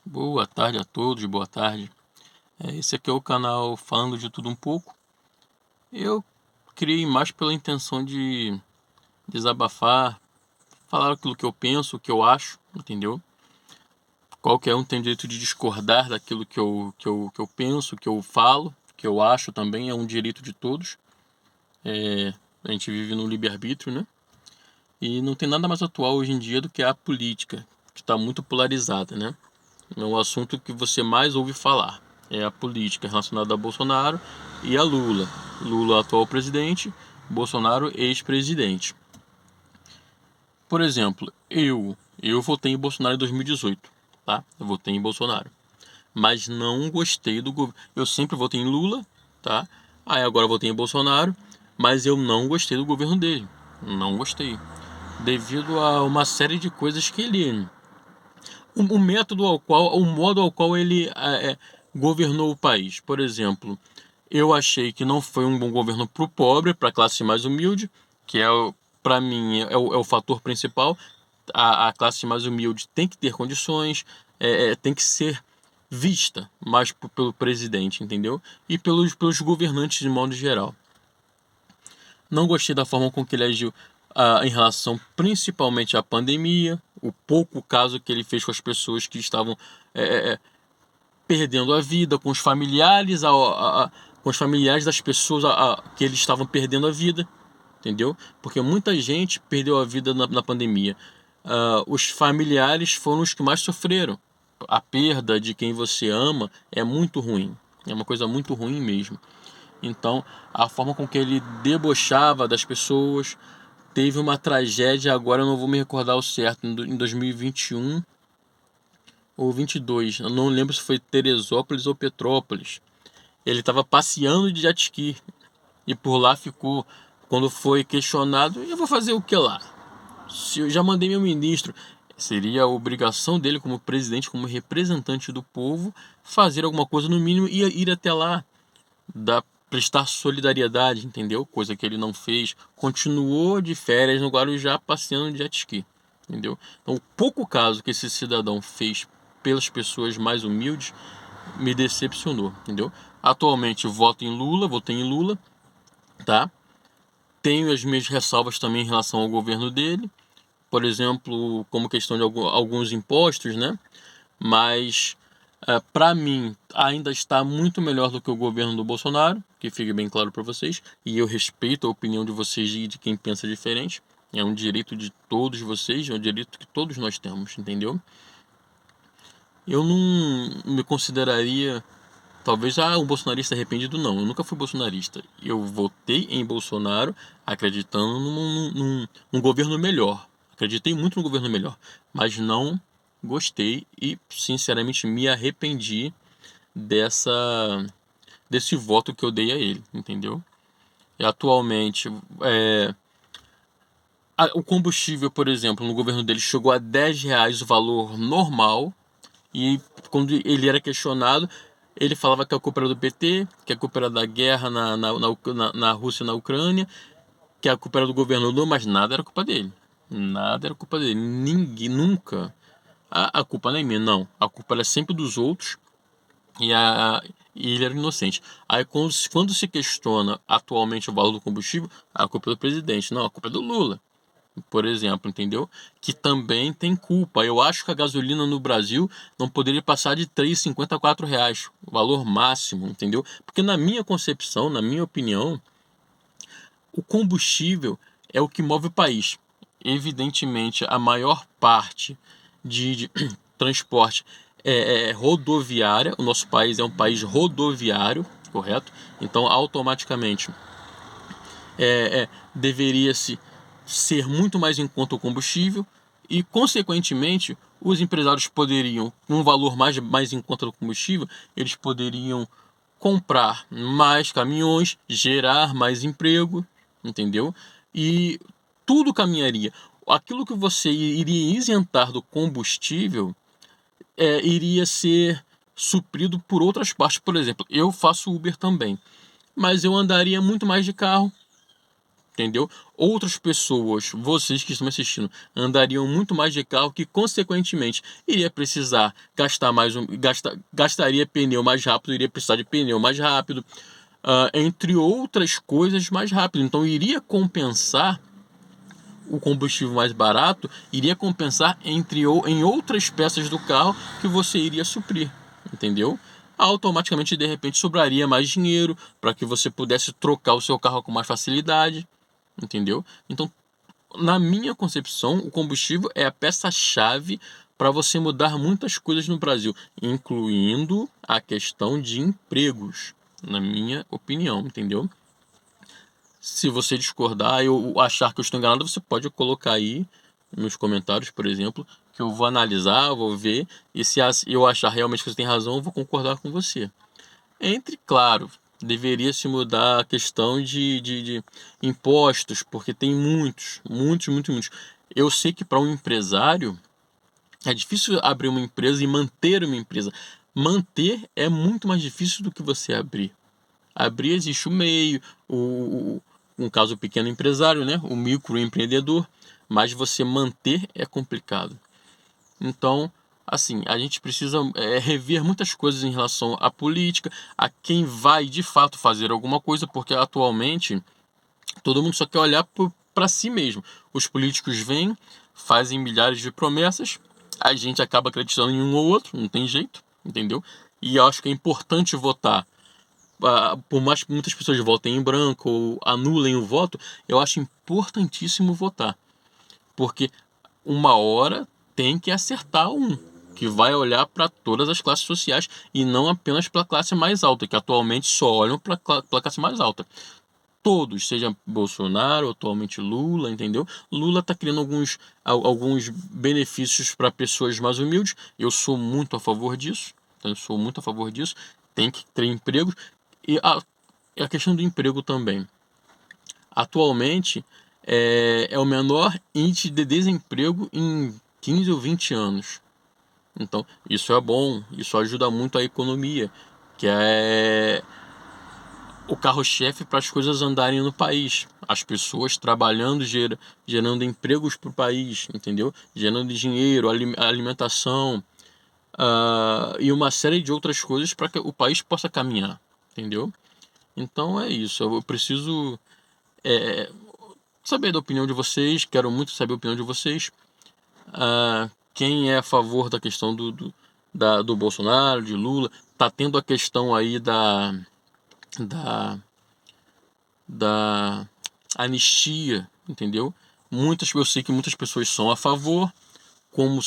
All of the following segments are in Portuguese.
Boa tarde a todos, boa tarde. Esse aqui é o canal Falando de Tudo Um Pouco. Eu criei mais pela intenção de desabafar, falar aquilo que eu penso, o que eu acho, entendeu? Qualquer um tem o direito de discordar daquilo que eu penso, que eu falo, que eu acho também, é um direito de todos. A gente vive no livre-arbítrio, né? E não tem nada mais atual hoje em dia do que a política, que está muito polarizada, né? É o assunto que você mais ouve falar. É a política relacionada a Bolsonaro e a Lula. Lula, atual presidente, Bolsonaro, ex-presidente. Por exemplo, eu votei em Bolsonaro em 2018, tá? Eu votei em Bolsonaro. Mas não gostei do governo. Eu sempre votei em Lula, tá? Aí agora eu votei em Bolsonaro, mas eu não gostei do governo dele. Não gostei. Devido a uma série de coisas que ele o método ao qual, o modo ao qual ele governou o país. Por exemplo, eu achei que não foi um bom governo para o pobre, para a classe mais humilde, que para mim é o fator principal. A classe mais humilde tem que ter condições, tem que ser vista mais pelo presidente, entendeu? E pelos governantes de modo geral. Não gostei da forma com que ele agiu em relação principalmente à pandemia, o pouco caso que ele fez com as pessoas que estavam perdendo a vida, com os familiares, com os familiares das pessoas que eles estavam perdendo a vida, entendeu? Porque muita gente perdeu a vida na pandemia. Os familiares foram os que mais sofreram. A perda de quem você ama é muito ruim, é uma coisa muito ruim mesmo. Então, a forma com que ele debochava das pessoas, teve uma tragédia, agora eu não vou me recordar o certo, em 2021 ou 22, eu não lembro se foi Teresópolis ou Petrópolis. Ele estava passeando de jet ski e por lá ficou. Quando foi questionado, eu vou fazer o que lá? Se eu já mandei meu ministro, seria a obrigação dele como presidente, como representante do povo, fazer alguma coisa no mínimo e ir até lá, prestar solidariedade, entendeu? Coisa que ele não fez. Continuou de férias no Guarujá passeando de jet ski, entendeu? Então, o pouco caso que esse cidadão fez pelas pessoas mais humildes me decepcionou, entendeu? Atualmente votei em Lula, tá? Tenho as minhas ressalvas também em relação ao governo dele, por exemplo, como questão de alguns impostos, né? Mas para mim ainda está muito melhor do que o governo do Bolsonaro, que fique bem claro para vocês, e eu respeito a opinião de vocês e de quem pensa diferente. É um direito de todos vocês, é um direito que todos nós temos, entendeu? Eu não me consideraria, talvez, um bolsonarista arrependido, não. Eu nunca fui bolsonarista. Eu votei em Bolsonaro acreditando num governo melhor. Acreditei muito no governo melhor, mas não gostei e, sinceramente, me arrependi desse voto que eu dei a ele, entendeu? E atualmente, o combustível, por exemplo, no governo dele chegou a R$ 10 o valor normal. E quando ele era questionado, ele falava que a culpa era do PT, que a culpa era da guerra na Rússia e na Ucrânia, que a culpa era do governo Lula, mas nada era culpa dele. Nada era culpa dele. Ninguém, nunca. A culpa não é minha, não. A culpa era sempre dos outros e, e ele era inocente. Aí quando se questiona atualmente o valor do combustível, a culpa é do presidente. Não, a culpa é do Lula, por exemplo, entendeu? Que também tem culpa. Eu acho que a gasolina no Brasil não poderia passar de R$ 3,50 a R$ 4, o valor máximo, entendeu? Porque na minha concepção, na minha opinião, o combustível é o que move o país. Evidentemente, a maior parte de transporte é rodoviária. O nosso país é um país rodoviário, correto? Então, automaticamente, deveria-se ser muito mais em conta o combustível e, consequentemente, os empresários poderiam, com um valor mais em conta do combustível, eles poderiam comprar mais caminhões, gerar mais emprego, entendeu? E tudo caminharia. Aquilo que você iria isentar do combustível iria ser suprido por outras partes. Por exemplo, eu faço Uber também, mas eu andaria muito mais de carro, entendeu? Outras pessoas, vocês que estão me assistindo, andariam muito mais de carro, que consequentemente iria precisar gastar gastaria pneu mais rápido, iria precisar de pneu mais rápido, entre outras coisas mais rápido. Então iria compensar o combustível mais barato, iria compensar em outras peças do carro que você iria suprir, entendeu? Automaticamente, de repente, sobraria mais dinheiro para que você pudesse trocar o seu carro com mais facilidade, entendeu? Então, na minha concepção, o combustível é a peça-chave para você mudar muitas coisas no Brasil, incluindo a questão de empregos, na minha opinião, entendeu? Se você discordar, eu achar que eu estou enganado, você pode colocar aí nos comentários, por exemplo, que eu vou analisar, vou ver, e se eu achar realmente que você tem razão, eu vou concordar com você. Claro, deveria se mudar a questão de impostos, porque tem muitos. Eu sei que para um empresário é difícil abrir uma empresa e manter uma empresa. Manter é muito mais difícil do que você abrir. Abrir existe o meio, no caso o pequeno empresário, né? O microempreendedor, mas você manter é complicado. Então, assim, a gente precisa rever muitas coisas em relação à política, a quem vai de fato fazer alguma coisa, porque atualmente todo mundo só quer olhar para si mesmo. Os políticos vêm, fazem milhares de promessas, a gente acaba acreditando em um ou outro, não tem jeito, entendeu? E eu acho que é importante votar. Por mais que muitas pessoas votem em branco ou anulem o voto, eu acho importantíssimo votar. Porque uma hora tem que acertar que vai olhar para todas as classes sociais e não apenas para a classe mais alta, que atualmente só olham para a classe mais alta. Todos, seja Bolsonaro, atualmente Lula, entendeu? Lula está criando alguns benefícios para pessoas mais humildes. Eu sou muito a favor disso. Então, eu sou muito a favor disso. Tem que ter empregos. E a questão do emprego também. Atualmente, é o menor índice de desemprego em 15 ou 20 anos. Então, isso é bom, isso ajuda muito a economia, que é o carro-chefe para as coisas andarem no país. As pessoas trabalhando, gerando empregos para o país, entendeu? Gerando dinheiro, alimentação, e uma série de outras coisas para que o país possa caminhar, entendeu? Então é isso, eu preciso saber da opinião de vocês, quero muito saber a opinião de vocês. Quem é a favor da questão do Bolsonaro, de Lula? Tá tendo a questão aí da anistia, entendeu? Eu sei que muitas pessoas são a favor, como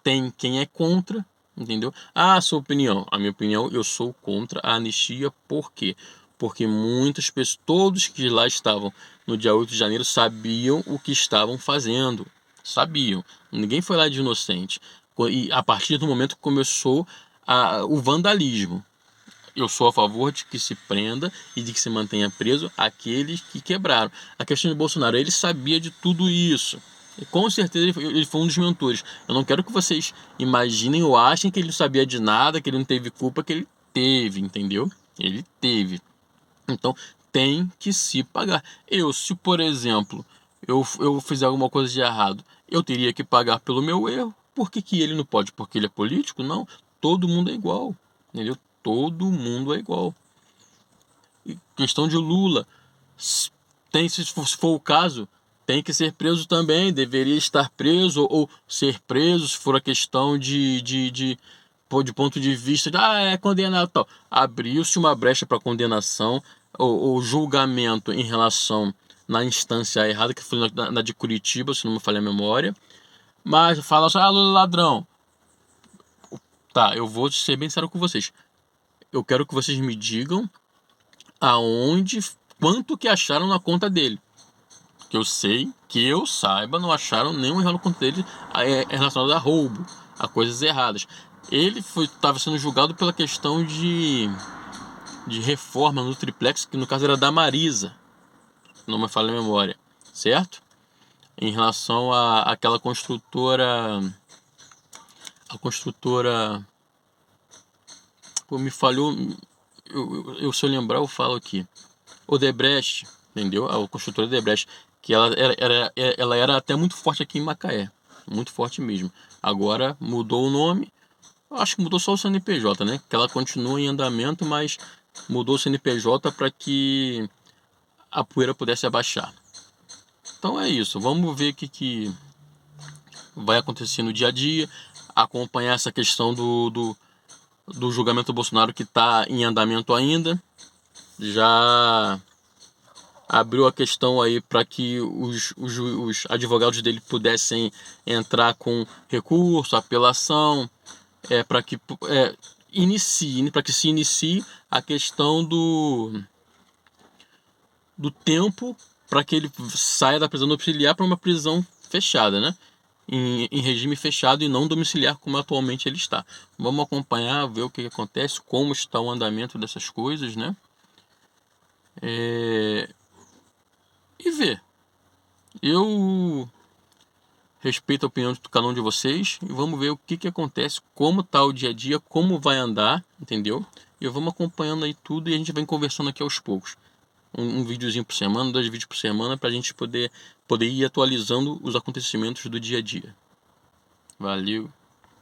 tem quem é contra, entendeu? A sua opinião, a minha opinião, eu sou contra a anistia. Por quê? Porque muitas pessoas, todos que lá estavam no dia 8 de janeiro sabiam o que estavam fazendo, sabiam, ninguém foi lá de inocente, e a partir do momento que começou o vandalismo. Eu sou a favor de que se prenda e de que se mantenha preso aqueles que quebraram. A questão de Bolsonaro, ele sabia de tudo isso. E com certeza ele foi um dos mentores. Eu não quero que vocês imaginem ou achem que ele não sabia de nada, que ele não teve culpa, que ele teve, entendeu? Ele teve. Então tem que se pagar. Se por exemplo, eu fizer alguma coisa de errado, eu teria que pagar pelo meu erro. Por que ele não pode? Porque ele é político? Não. Todo mundo é igual, entendeu? Todo mundo é igual. E questão de Lula, se for o caso, tem que ser preso também, deveria estar preso ou ser preso se for a questão de ponto de vista de é condenado tal. Abriu-se uma brecha para condenação ou julgamento em relação na instância errada, que foi na de Curitiba, se não me falha a memória. Mas fala só, Lula é ladrão. Tá, eu vou ser bem sério com vocês. Eu quero que vocês me digam quanto que acharam na conta dele. Que eu sei, que eu saiba, não acharam nenhum erro na conta dele relacionado a roubo, a coisas erradas. Ele estava sendo julgado pela questão de reforma no triplex, que no caso era da Marisa, não me falha a memória, certo? Em relação àquela construtora, me falhou, se eu lembrar eu falo aqui, Odebrecht, entendeu? A construtora Odebrecht, que ela era até muito forte aqui em Macaé, muito forte mesmo. Agora mudou o nome, acho que mudou só o CNPJ, né? Que ela continua em andamento, mas mudou o CNPJ para que a poeira pudesse abaixar. Então é isso, vamos ver o que vai acontecer no dia a dia, acompanhar essa questão do julgamento do Bolsonaro que está em andamento ainda. Já abriu a questão aí para que os advogados dele pudessem entrar com recurso, apelação, para que para que se inicie a questão do tempo para que ele saia da prisão domiciliar para uma prisão fechada, né? Em regime fechado e não domiciliar como atualmente ele está. Vamos acompanhar, ver o que acontece, como está o andamento dessas coisas, né? E ver. Eu respeito a opinião de cada um de vocês e vamos ver o que acontece, como está o dia a dia, como vai andar, entendeu? E vamos acompanhando aí tudo e a gente vai conversando aqui aos poucos. Um videozinho por semana, 2 vídeos por semana, para a gente poder ir atualizando os acontecimentos do dia a dia. Valeu!